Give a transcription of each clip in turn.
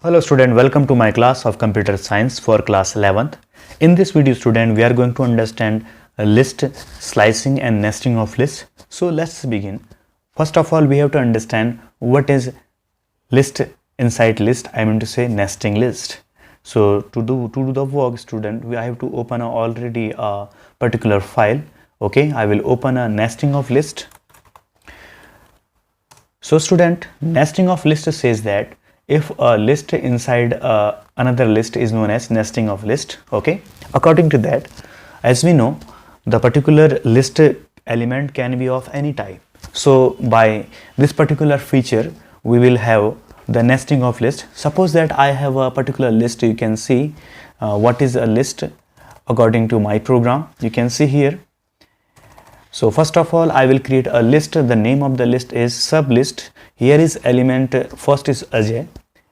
Hello student, welcome to my class of computer science for class 11th. In this video student, we are going to understand a list, slicing and nesting of lists. So let's begin. First of all, we have to understand what is list inside list, I mean to say nesting list. So to do the work student, I have to open already a particular file. Okay, I will open a nesting of list. So student, nesting of list says that if a list inside another list is known as nesting of list. Okay, according to that, as we know, the particular list element can be of any type. So by this particular feature, we will have the nesting of list. Suppose that I have a particular list. You can see what is a list according to my program. You can see here. So first of all, I will create a list. The name of the list is sublist. Here is element, first is Ajay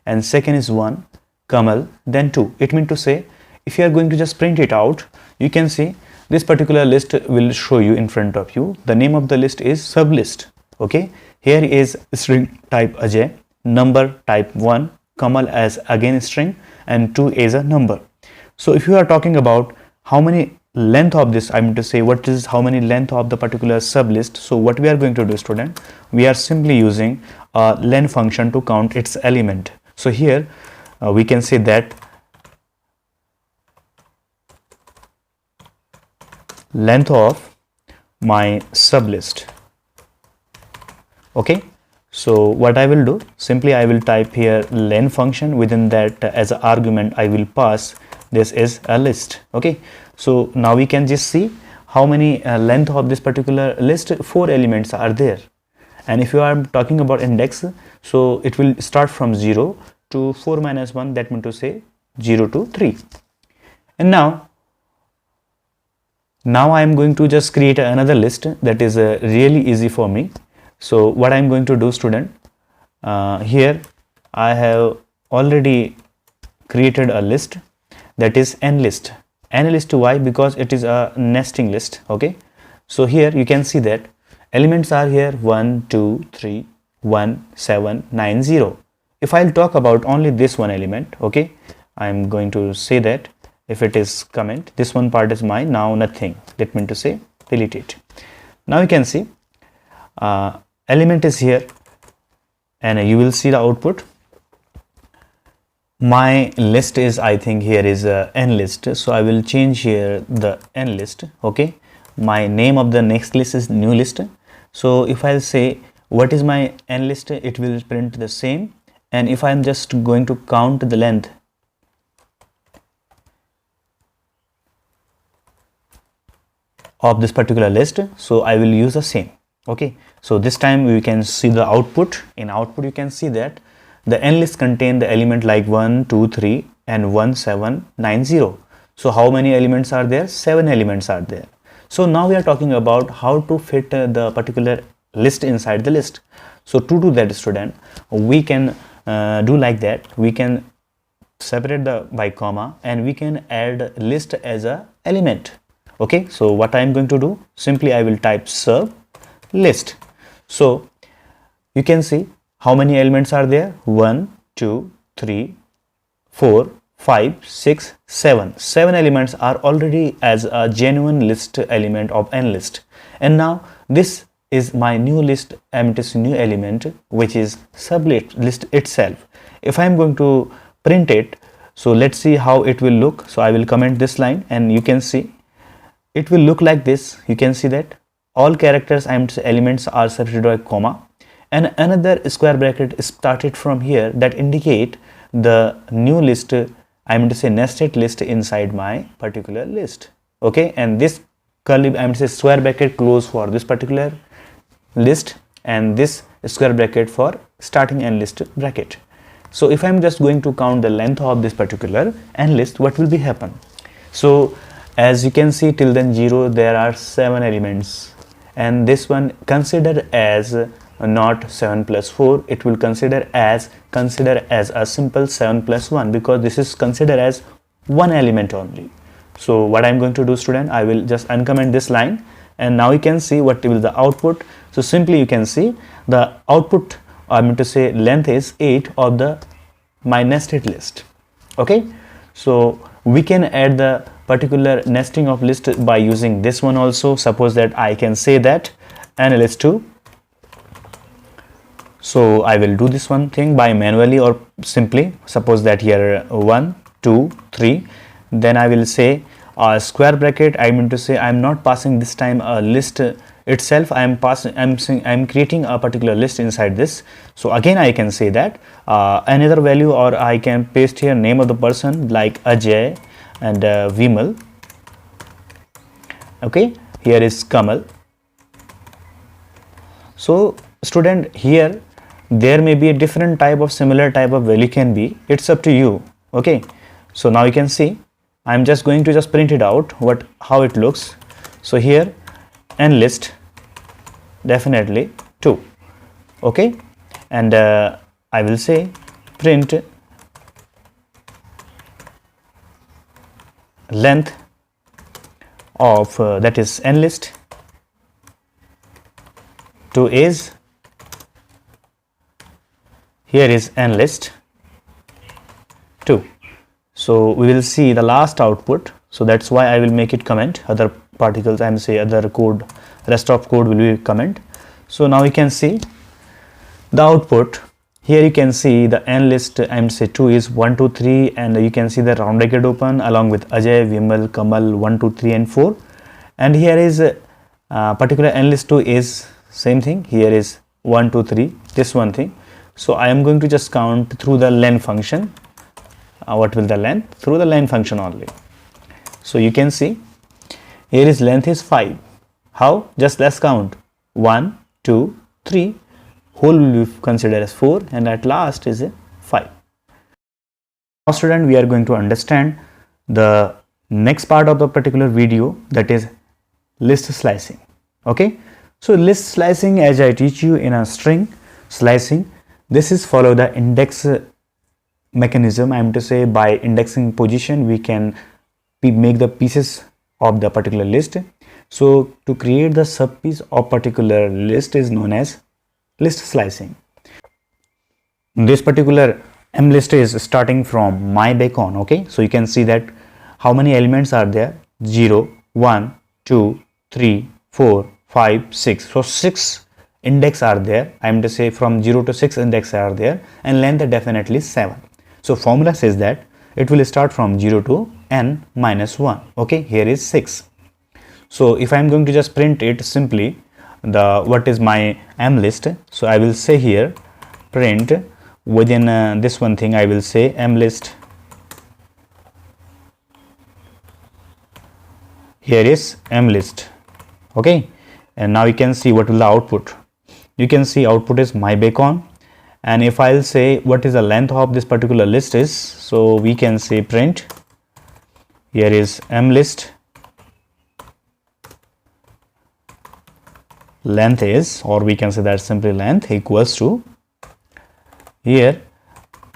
and second is 1, Kamal, then 2. It means to say, if you are going to just print it out, you can see this particular list will show you in front of you. The name of the list is sublist. Okay, here is string type Ajay, number type 1, Kamal as again string and 2 is a number. So if you are talking about how many length of this, I mean to say what is how many length of the particular sublist. So what we are going to do student, we are simply using a len function to count its element. So here we can say that length of my sublist. Okay, so what I will do, simply I will type here len function. Within that as an argument I will pass this is a list. Okay, so now we can just see how many length of this particular list. 4 elements are there, and if you are talking about index, so it will start from 0 to 4 minus 1, that means to say 0 to 3. And now I am going to just create another list that is really easy for me. So what I am going to do student, here I have already created a list that is n list. N list, why? Because it is a nesting list. Okay, so here you can see that elements are here 1 2 3 1 7 9 0. If I'll talk about only this one element, okay, I'm going to say that if it is comment, this one part is mine, now nothing, that means to say delete it. Now you can see element is here and you will see the output. My list is, I think here is n list, so I will change here the n list. Okay, my name of the next list is new list. So if I'll say what is my n list, it will print the same. And if I'm just going to count the length of this particular list, so I will use the same. Okay, so this time we can see the output. In output you can see that the n list contain the element like 1 2 3 and 1 7 9 0. So how many elements are there? 7 elements are there. So now we are talking about how to fit the particular list inside the list. So to do that student, we can do like that. We can separate the by comma and we can add list as a element. Okay, so what I am going to do, simply I will type sub list. So you can see how many elements are there? 1 2 3 4 5 6 7. 7 elements are already as a genuine list element of n list. And now this is my new list, new element, which is sublist itself. If I am going to print it, so let's see how it will look. So I will comment this line and you can see it will look like this. You can see that all characters elements are separated by comma and another square bracket started from here that indicate the new list, nested list inside my particular list. Okay, and this curly square bracket close for this particular list and this square bracket for starting n list bracket. So if I'm just going to count the length of this particular n list, what will be happen? So as you can see till then 0, there are 7 elements, and this one consider as not 7 plus 4, it will consider as a simple 7 plus 1, because this is considered as one element only. So what I'm going to do student, I will just uncomment this line and now you can see what will the output. So simply you can see the output, length is 8 of the my nested list. Okay, so we can add the particular nesting of list by using this one also. Suppose that I can say that nList2. So I will do this one thing by manually or simply. Suppose that here 1 2 3, then I will say a square bracket. I mean to say I'm not passing this time a list itself, I'm creating a particular list inside this. So again I can say that another value, or I can paste here name of the person like Ajay and Vimal. Okay, here is Kamal. So student, here there may be a different type of similar type of value can be, it's up to you. Okay, so now you can see I'm just going to just print it out how it looks. So here nList definitely 2. Okay, and I will say print length of that is nList 2 is, here is nList 2. So we will see the last output. So that's why I will make it comment. Other particles, I'm say other code, rest of code will be comment. So now you can see the output. Here you can see the nList I'm say 2 is 1 2 3, and you can see the round bracket open along with Ajay, Vimal, Kamal 1 2 3 and 4. And here is particular nList 2 is same thing. Here is 1 2 3, this one thing. So I am going to just count through the len function. What will the length? Through the len function only. So you can see here is length is 5. How? Just let's count 1 2 3, whole will be considered as 4, and at last is a 5. Now student, we are going to understand the next part of the particular video, that is list slicing. Okay, so list slicing, as I teach you in a string slicing, this is follow the index mechanism. I am to say by indexing position we can make the pieces of the particular list. So to create the sub piece of particular list is known as list slicing. This particular M list is starting from my bacon. Okay, so you can see that how many elements are there: 0 1 2 3 4 5 6. So 6 index are there. I am to say from 0 to 6 index are there, and length definitely 7. So formula says that it will start from 0 to n minus 1. Okay, here is 6. So if I am going to just print it simply, the what is my M list, so I will say here print within this one thing, I will say M list. Here is M list. Okay, and now you can see what will the output. You can see output is my bacon, and if I'll say what is the length of this particular list is, so we can say print here is M list length is, or we can say that simply length equals to, here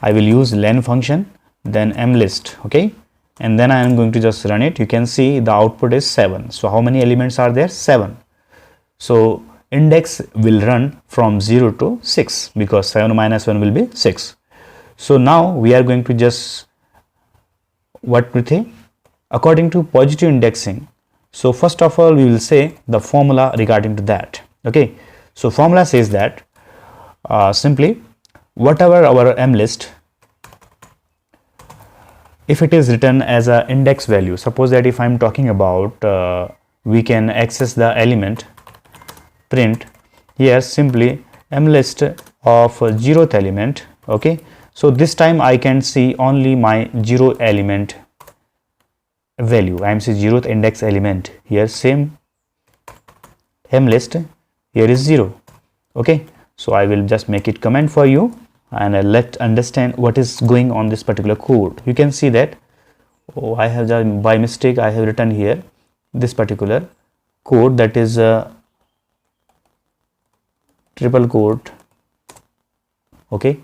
I will use len function, then M list. Okay, and then I am going to just run it. You can see the output is 7. So how many elements are there? 7. So index will run from 0 to 6 because 7 minus 1 will be 6. So now we are going to just what we think according to positive indexing. So first of all we will say the formula regarding to that. Okay, so formula says that simply whatever our M list, if it is written as a index value, suppose that if I am talking about we can access the element, print here simply M list of 0th element. Okay, so this time I can see only my 0 element value. I am saying 0th index element. Here same M list, here is 0. Okay, so I will just make it comment for you, and let understand what is going on this particular code. You can see that I have just by mistake I have written here this particular code, that is triple quote. Okay,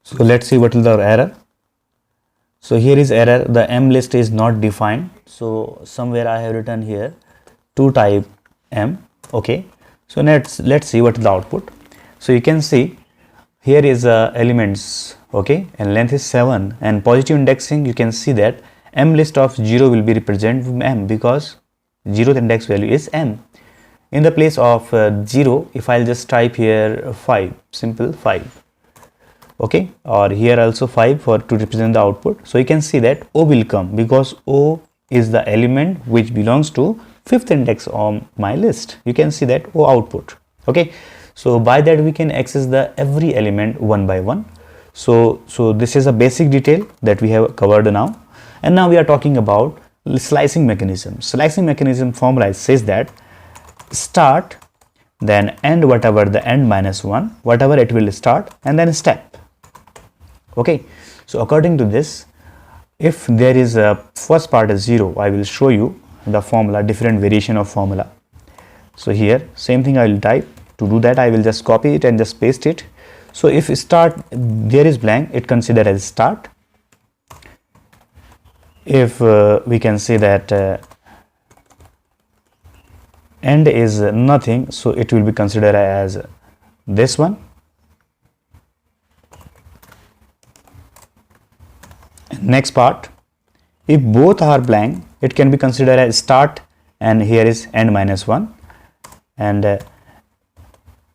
so let's see what is the error. So here is error, the M list is not defined. So somewhere I have written here to type M. Okay, so let's see what is the output. So you can see here is elements, okay, and length is 7, and positive indexing, you can see that m list of 0 will be represented m because 0th index value is m. In the place of 0, if I'll just type here 5, simple 5, okay, or here also 5 for to represent the output. So you can see that O will come because O is the element which belongs to 5th index on my list. You can see that O output, okay. So by that we can access the every element one by one. So this is a basic detail that we have covered now, and now we are talking about slicing mechanism. Slicing mechanism formula says that start, then end whatever the end minus 1, whatever it will start, and then step, okay. So according to this, if there is a first part is 0, I will show you the formula, different variation of formula. So here same thing I will type. To do that, I will just copy it and just paste it. So if start there is blank, it considered as start. If we can say that end is nothing, so it will be considered as this one. Next part, if both are blank, it can be considered as start, and here is end minus 1. And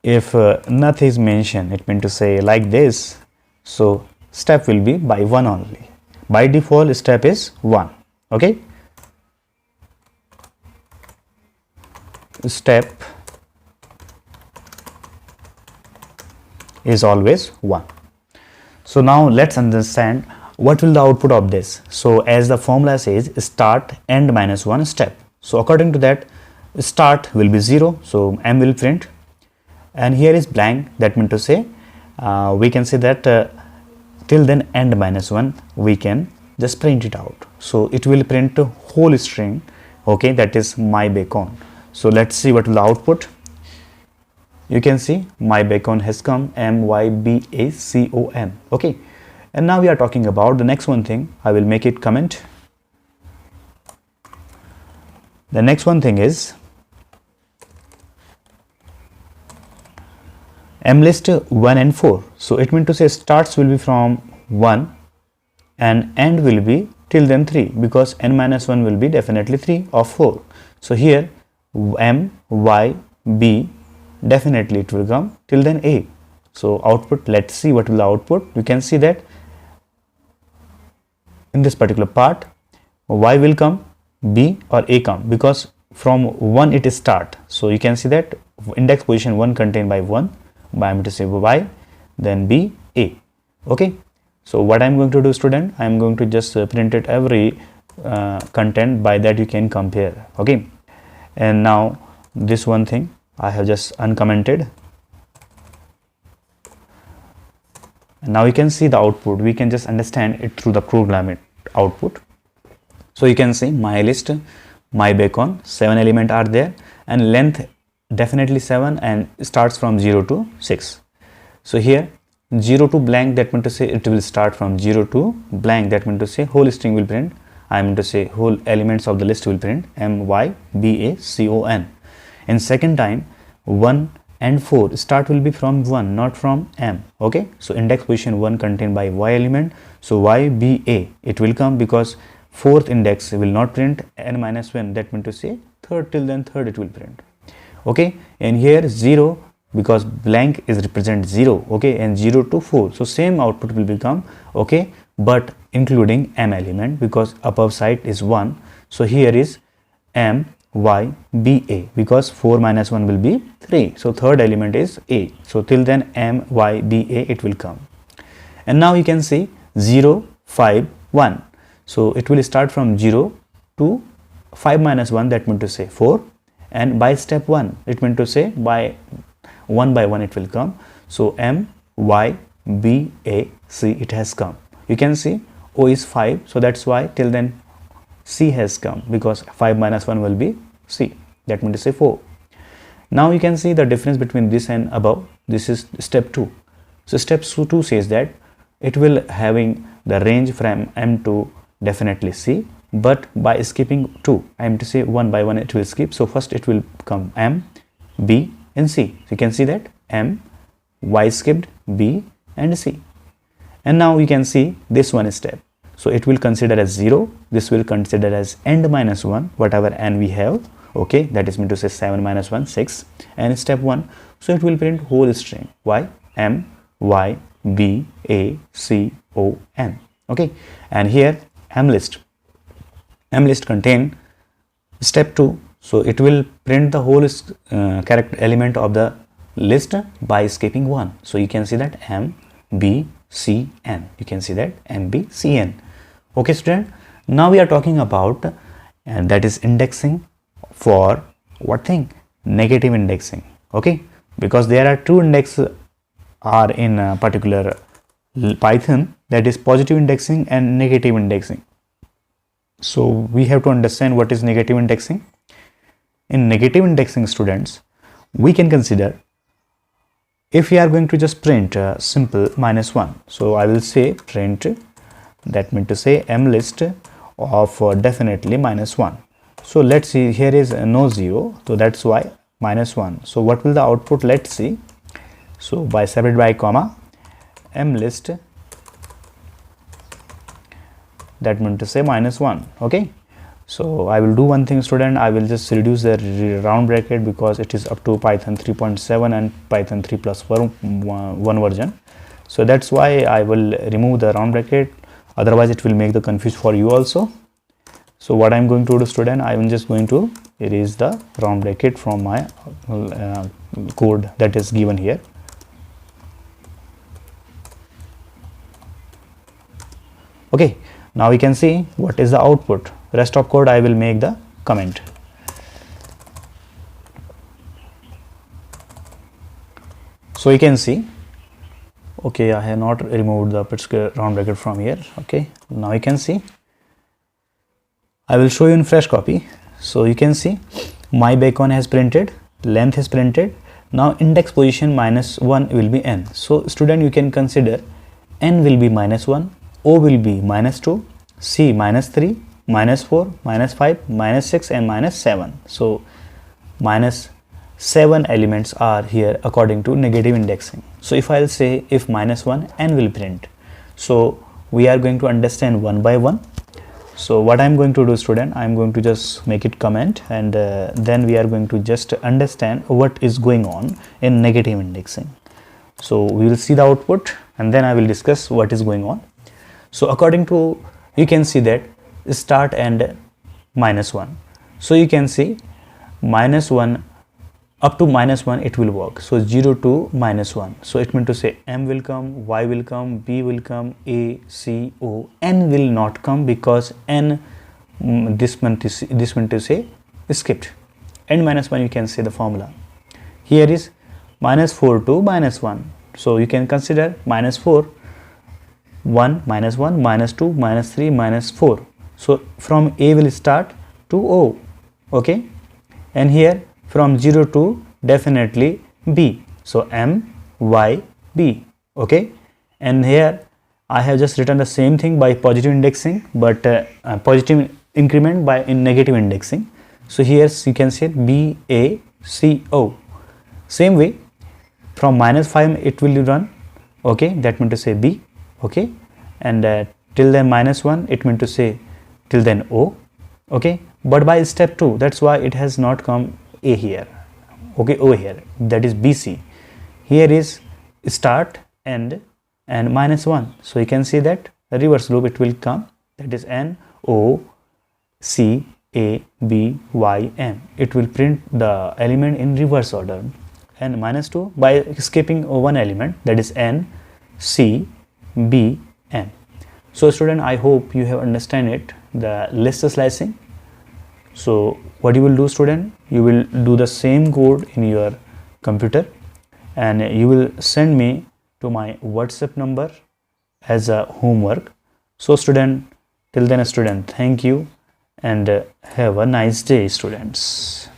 if nothing is mentioned, it means to say like this, so step will be by 1 only. By default step is 1, okay. Step is always 1. So now let's understand what will the output of this. So as the formula says, start end minus 1 step. So according to that, start will be 0, so m will print, and here is blank, that means to say we can say that till then end minus 1 we can just print it out. So it will print a whole string, okay, that is my bacon. So let's see what will the output. You can see my bacon has come, MYBACON, okay. And now we are talking about the next one thing. I will make it comment. The next one thing is m list 1 and 4. So it means to say starts will be from 1 and end will be till then 3, because n minus 1 will be definitely 3 or 4. So here m, y, b, definitely it will come till then a. So output, let's see what will the output. You can see that in this particular part y will come, b or a come, because from 1 it is start. So you can see that index position 1 contained by 1, by I'm to say y, then b, a, okay. So what I'm going to do, student, I'm going to just print it every content, by that you can compare, okay. And now this one thing I have just uncommented, and now you can see the output. We can just understand it through the program output. So you can see my list, my bacon, 7 elements are there, and length definitely 7 and starts from 0 to 6. So here 0 to blank, that means to say it will start from 0 to blank, that means to say whole string will print. I mean to say whole elements of the list will print MYBACON. In second time 1 and 4 start will be from 1, not from m, okay. So index position 1 contained by y element, so YBA it will come, because fourth index will not print n minus 1, that means to say third till then third it will print, okay. And here 0, because blank is represent 0, okay, and 0 to 4, so same output will become, okay, but including m element, because above side is 1. So here is MYBA, because 4 minus 1 will be 3, so third element is a. So till then MYBA it will come. And now you can see 0, 5, 1. So it will start from 0 to 5 minus 1, that means to say 4, and by step 1 it means to say by 1 by 1 it will come. So MYBAC it has come. You can see O is 5, so that's why till then C has come, because 5 minus 1 will be C, that means to say 4. Now you can see the difference between this and above. This is step 2. So step 2 says that it will having the range from M to definitely C, but by skipping 2, I am to say 1 by 1 it will skip. So first it will come M, B and C. So you can see that M, Y skipped, B, and C. And now you can see this one step. So it will consider as 0, this will consider as end minus 1, whatever n we have, okay, that is mean to say 7 minus 1, 6, and step 1, so it will print whole string y, m, y, b, a, c, o, n, okay. And here mlist contain step 2, so it will print the whole character element of the list by skipping 1. So you can see that m, b, c, n, you can see that m, b, c, n. Okay student, now we are talking about and that is indexing for what thing? Negative indexing, okay, because there are two indexes are in a particular Python, that is positive indexing and negative indexing. So we have to understand what is negative indexing. In negative indexing, students, we can consider if we are going to just print simple -1, so I will say print, that means to say mlist of definitely -1. So let's see, here is no 0, so that's why -1. So what will the output? Let's see. So by separated by comma mlist, that means to say -1, okay. So I will do one thing student, I will just reduce the round bracket because it is up to Python 3.7 and Python 3+1 version. So that's why I will remove the round bracket, otherwise it will make the confuse for you also. So what I'm going to do student, I am just going to erase the round bracket from my code that is given here. Okay, now we can see what is the output. Rest of code I will make the comment. So you can see, okay, I have not removed the particular round bracket from here. Okay, now you can see, I will show you in fresh copy. So you can see my bacon has printed, length is printed. Now index position -1 will be n. So student, you can consider n will be -1, o will be -2, c -3, -4, -5, -6 and -7. So -7 elements are here according to negative indexing. So if I'll say if -1, n will print. So we are going to understand one by one. So what I'm going to do student, I'm going to just make it comment, and then we are going to just understand what is going on in negative indexing. So we will see the output and then I will discuss what is going on. So according to, you can see that start and -1. So you can see -1 up to -1 it will work. So 0 to -1. So it means to say m will come, y will come, b will come, a, c, o, n will not come because n this meant to say skipped. N -1 you can say the formula. Here is -4 to -1. So you can consider -4, 1, -1, -2, -3, -4. So from A will start to O, okay, and here from 0 to definitely B. So M, Y, B, okay, and here I have just written the same thing by positive indexing, but positive increment by in negative indexing. So here you can say B, A, C, O. Same way from -5 it will run, okay, that means to say B, okay, and till then -1 it means to say till then O, okay, but by step 2, that's why it has not come A here, okay, O here, that is BC. Here is start and -1. So you can see that reverse loop it will come, that is N, O, C, A, B, Y, M. It will print the element in reverse order. And -2 by skipping one element, that is N, C, B, M. So student, I hope you have understand it, the list slicing. So what you will do student, you will do the same code in your computer and you will send me to my WhatsApp number as a homework. So student, till then student, thank you and have a nice day students.